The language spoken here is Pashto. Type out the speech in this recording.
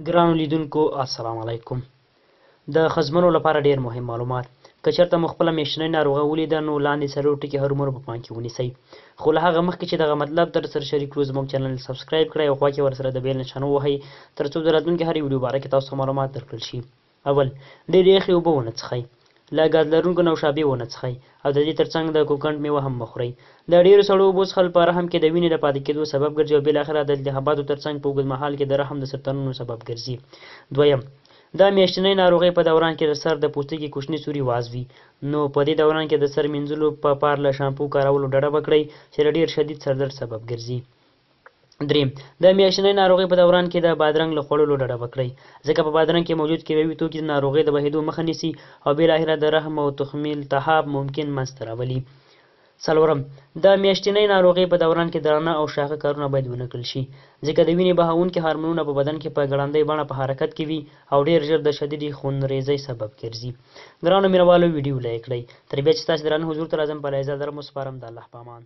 ګرانو لیدونکو السلام علیکم. د ښځمنو لپاره ډېر مهم معلومات. که چېرته مو خپله میاشتنۍ ناروغه ولیده نو لاندې څلور ټکي هرومرو په پام کې ونیسئ. خو له هغه مخکې چې دغه مطلب در سره شریک کړو زموږ چینل سبسکرایب کړئ او خوا کې ورسره د بیل نښان ووهئ تر څو د راتلونکې هرې ویډیو باره کې تاسو ته معلومات درکړل شي. اول، ډېرې یخې اوبه ونه څښئ. له ګاز لرونکو نوشابې ونه څښئ او د دې ترڅنګ د کوکنډ میوه هم مه خورئ. د ډېرو سړو اوبو څښل په رحم کې د وینې د پاتې کېدو سبب ګرځي او بالاخره د التهاباتو ترڅنګ په اوږد مهال کې د رحم د سرطانونو سبب ګرځي. دویم، د میاشتنۍ ناروغۍ په دوران کې د سر د پوستکي کوچني سوري وازوي، نو په دې دوران کې د سر مینځلو په پار له شامپو کارولو ډډه وکړئ چې د ډېر شدید سردرد سبب ګرځي. دریم، د میاشتنۍ ناروغۍ په دوران کې د بادرنګ له خوړلو ډډه وکړئ ځکه په بادرنګ کې موجود کیمیاوي توکي د ناروغۍ د بهېدو مخه نیسي او بالاخره د رحم او تخمي التهاب ممکن منځته راولي. څلورم، د میاشتنۍ ناروغۍ په دوران کې درانه او شاقه کارونه باید ونه کړل شي ځکه د وینې بهونکي هارمونونه په بدن کې په ګړندۍ بڼه په حرکت کې وي او ډېر ژر د شدیدې خونریزۍ سبب ګرځي. ګرانو مینوالو، ویډیو لایک کړئ. تر بیا چې ستاسې درانه حضور ته راځم په الله عزت در مو سپارم. د الله په امان.